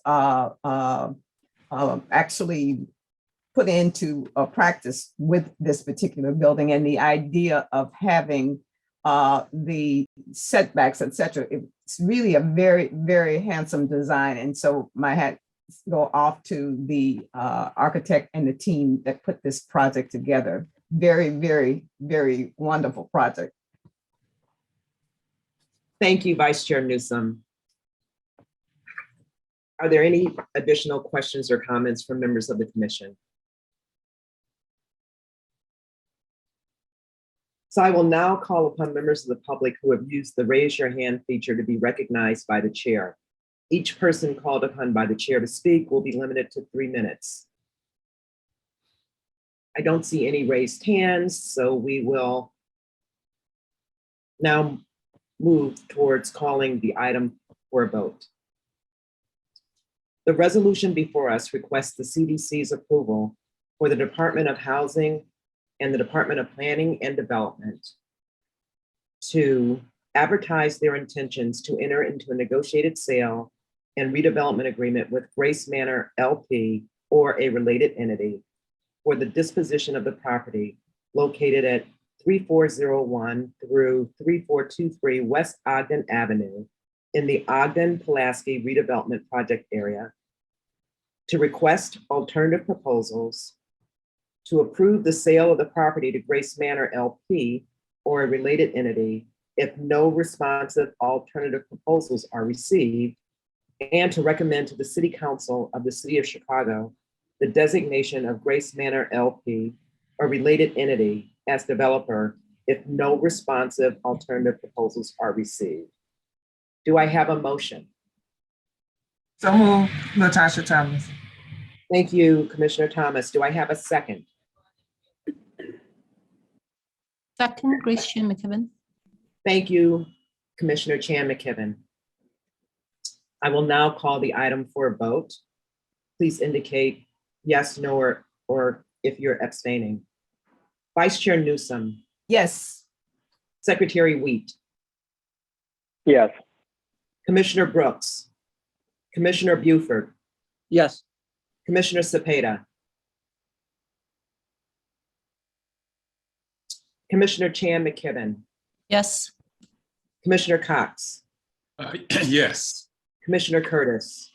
actually put into practice with this particular building, and the idea of having the setbacks, etc. It's really a very, very handsome design. And so my hat go off to the architect and the team that put this project together. Very, very, very wonderful project. Thank you, Vice Chair Newsom. Are there any additional questions or comments from members of the commission? So I will now call upon members of the public who have used the raise your hand feature to be recognized by the chair. Each person called upon by the chair to speak will be limited to 3 minutes. I don't see any raised hands, so we will now move towards calling the item for a vote. The resolution before us requests the CDC's approval for the Department of Housing and the Department of Planning and Development to advertise their intentions to enter into a negotiated sale and redevelopment agreement with Grace Manor LP or a related entity for the disposition of the property located at 3401 through 3423 West Ogden Avenue in the Ogden-Pulaski redevelopment project area, to request alternative proposals, to approve the sale of the property to Grace Manor LP or a related entity if no responsive alternative proposals are received, and to recommend to the City Council of the City of Chicago the designation of Grace Manor LP or related entity as developer if no responsive alternative proposals are received. Do I have a motion? So move, Natasha Thomas. Thank you, Commissioner Thomas. Do I have a second? Second, Grace Chan McKibben. Thank you, Commissioner Chan McKibben. I will now call the item for a vote. Please indicate yes, no, or if you're abstaining. Vice Chair Newsom, Yes. Secretary Wheat, Yes. Commissioner Brooks, Commissioner Buford, Yes. Commissioner Cepeda, Commissioner Chan McKibben, Yes. Commissioner Cox, Yes. Commissioner Curtis,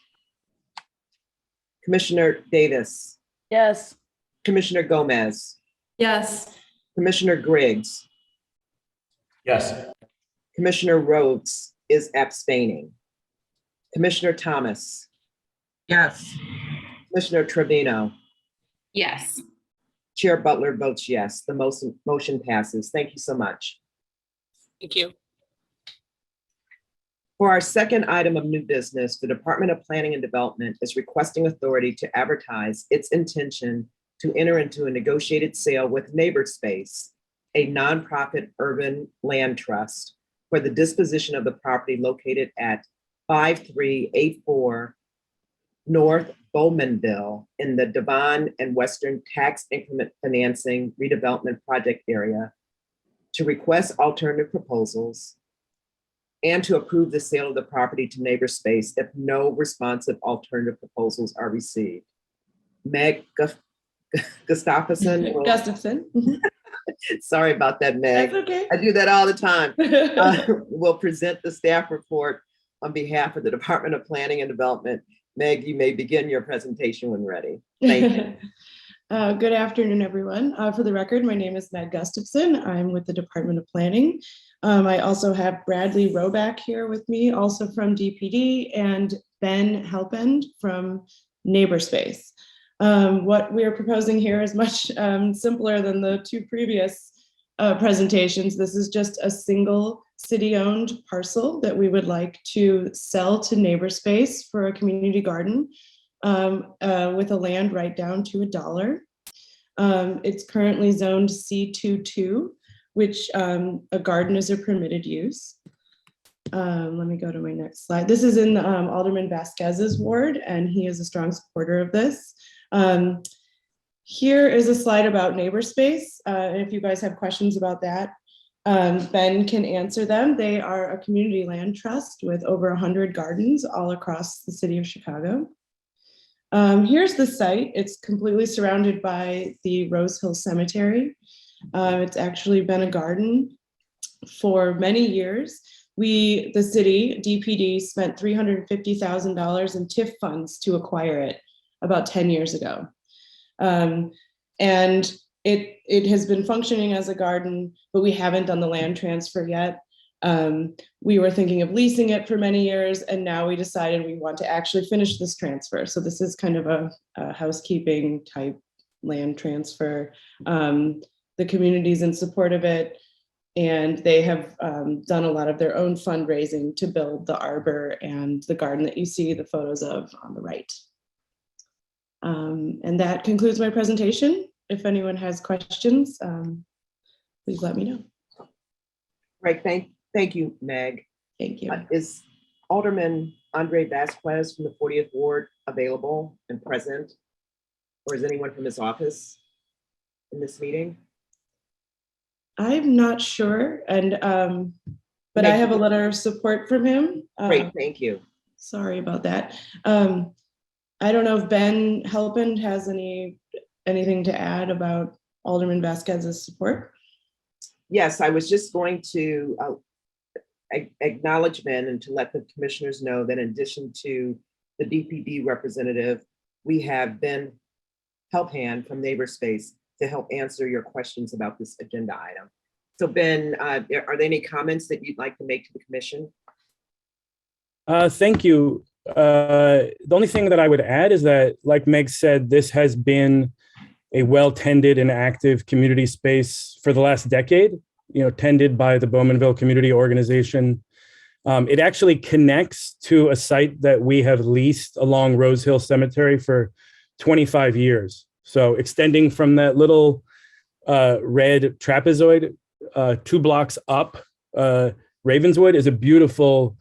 Commissioner Davis, Yes. Commissioner Gomez, Yes. Commissioner Griggs, Yes. Commissioner Rhodes is abstaining. Commissioner Thomas, Yes. Commissioner Trevino, Yes. Chair Butler votes yes. The motion passes. Thank you so much. Thank you. For our second item of new business, the Department of Planning and Development is requesting authority to advertise its intention to enter into a negotiated sale with NeighborSpace, a nonprofit urban land trust, for the disposition of the property located at 5384 North Bowmanville in the Devon and Western Tax Increment Financing Redevelopment Project area, to request alternative proposals, and to approve the sale of the property to NeighborSpace if no responsive alternative proposals are received. Meg Gustafson. Gustafson. Sorry about that, Meg. That's okay. I do that all the time. Will present the staff report on behalf of the Department of Planning and Development. Meg, you may begin your presentation when ready. Thank you. Good afternoon, everyone. For the record, my name is Meg Gustafson. I'm with the Department of Planning. I also have Bradley Roback here with me, also from DPD, and Ben Helpend from NeighborSpace. What we are proposing here is much simpler than the two previous presentations. This is just a single city-owned parcel that we would like to sell to NeighborSpace for a community garden with a land right down to $1. It's currently zoned C22, which a garden is a permitted use. Let me go to my next slide. This is in Alderman Vasquez's ward, and he is a strong supporter of this. Here is a slide about NeighborSpace. If you guys have questions about that, Ben can answer them. They are a community land trust with over 100 gardens all across the city of Chicago. Here's the site. It's completely surrounded by the Rose Hill Cemetery. It's actually been a garden for many years. The city, DPD, spent $350,000 in TIF funds to acquire it about 10 years ago. And it has been functioning as a garden, but we haven't done the land transfer yet. We were thinking of leasing it for many years, and now we decided we want to actually finish this transfer. So this is kind of a housekeeping type land transfer. The community's in support of it, and they have done a lot of their own fundraising to build the arbor and the garden that you see the photos of on the right. And that concludes my presentation. if anyone has questions, please let me know. Right, thank you, Meg. Thank you. Is Alderman Andre Vasquez from the 40th Ward available and present? Or is anyone from his office in this meeting? I'm not sure, and but I have a letter of support from him. Great, thank you. Sorry about that. I don't know if Ben Helpend has anything to add about Alderman Vasquez's support. Yes, I was just going to acknowledge Ben and to let the commissioners know that in addition to the DPD representative, we have Ben Helphand from NeighborSpace to help answer your questions about this agenda item. So Ben, are there any comments that you'd like to make to the commission? Thank you. The only thing that I would add is that, like Meg said, this has been a well-tended and active community space for the last decade, tended by the Bowmanville Community Organization. It actually connects to a site that we have leased along Rose Hill Cemetery for 25 years. So extending from that little red trapezoid 2 blocks up, Ravenswood is a beautiful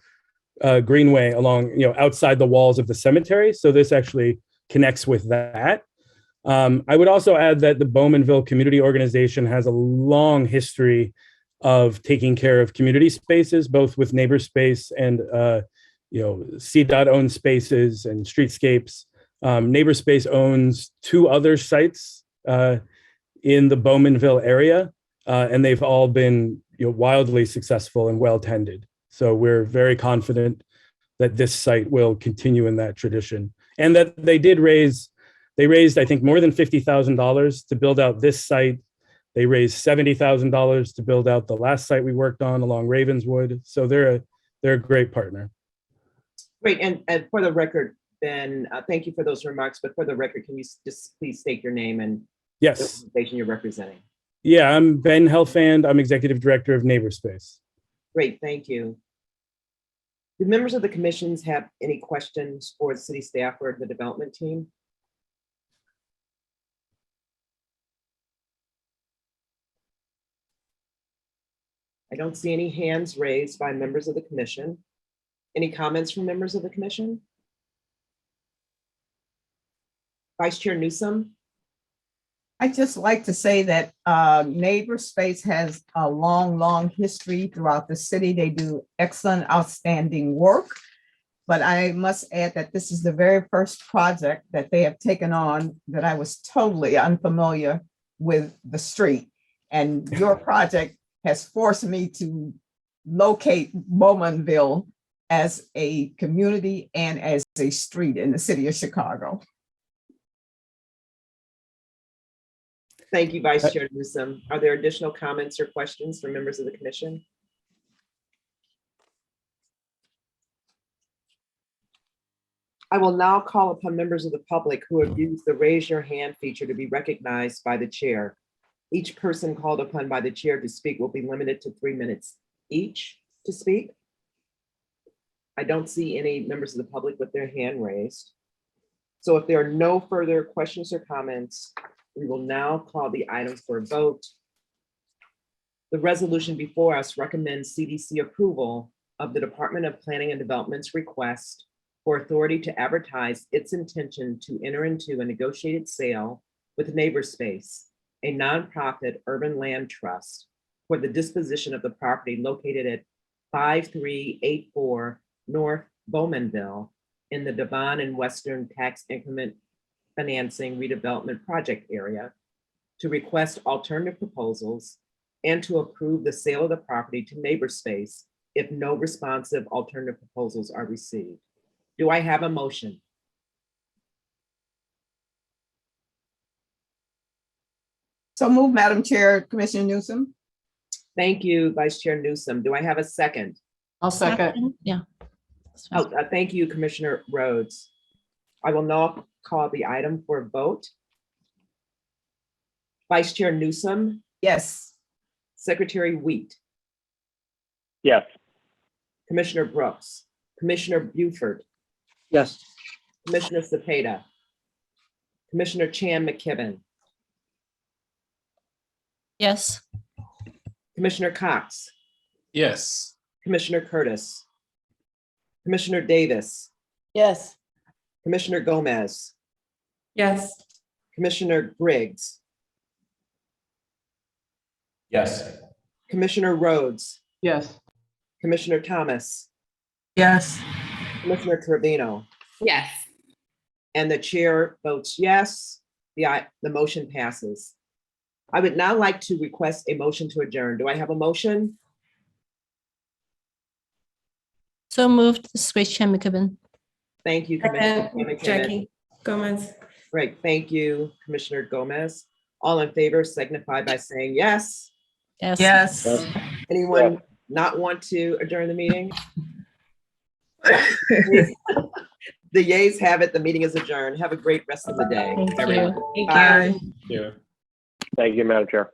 greenway along, outside the walls of the cemetery. So this actually connects with that. I would also add that the Bowmanville Community Organization has a long history of taking care of community spaces, both with NeighborSpace and, CDOT owned spaces and streetscapes. NeighborSpace owns 2 other sites in the Bowmanville area, and they've all been wildly successful and well tended. So we're very confident that this site will continue in that tradition, and that they raised, I think, more than $50,000 to build out this site. They raised $70,000 to build out the last site we worked on along Ravenswood. So they're a great partner. Great, and for the record, Ben, thank you for those remarks, but for the record, can you just please state your name and the Yes. organization you're representing? Yeah, I'm Ben Helfand. I'm Executive Director of NeighborSpace. Great, thank you. Do members of the commissions have any questions for the city staff or the development team? I don't see any hands raised by members of the commission. Any comments from members of the commission? Vice Chair Newsom? I'd just like to say that NeighborSpace has a long history throughout the city. They do excellent, outstanding work. But I must add that this is the very first project that they have taken on that I was totally unfamiliar with the street. And your project has forced me to locate Bowmanville as a community and as a street in the city of Chicago. Thank you, Vice Chair Newsom. Are there additional comments or questions from members of the commission? I will now call upon members of the public who have used the raise your hand feature to be recognized by the chair. Each person called upon by the chair to speak will be limited to 3 minutes each to speak. I don't see any members of the public with their hand raised. So if there are no further questions or comments, we will now call the items for a vote. The resolution before us recommends CDC approval of the Department of Planning and Development's request for authority to advertise its intention to enter into a negotiated sale with NeighborSpace, a nonprofit urban land trust, for the disposition of the property located at 5384 North Bowmanville in the Devon and Western Tax Increment Financing Redevelopment Project area, to request alternative proposals and to approve the sale of the property to NeighborSpace if no responsive alternative proposals are received. Do I have a motion? So move, Madam Chair, Commissioner Newsom. Thank you, Vice Chair Newsom. Do I have a second? I'll second. Yeah. Oh, thank you, Commissioner Rhodes. I will now call the item for a vote. Vice Chair Newsom, Yes. Secretary Wheat, Yes. Commissioner Brooks, Commissioner Buford, Yes. Commissioner Cepeda, Commissioner Chan McKibben, Yes. Commissioner Cox, Yes. Commissioner Curtis, Commissioner Davis, Yes. Commissioner Gomez, Yes. Commissioner Briggs, Yes. Commissioner Rhodes, Yes. Commissioner Thomas, Yes. Commissioner Trevino, Yes. and the chair votes yes. The motion passes. I would now like to request a motion to adjourn. Do I have a motion? So moved. This is Christian McKibben. Thank you, Commissioner McKibben. Jackie Gomez. Great, thank you, Commissioner Gomez. All in favor signify by saying yes. Yes. Yes. Anyone not want to adjourn the meeting? The yeas have it. The meeting is adjourned. Have a great rest of the day. Thank everyone. you. Bye. Yeah. Thank you, Madam Chair.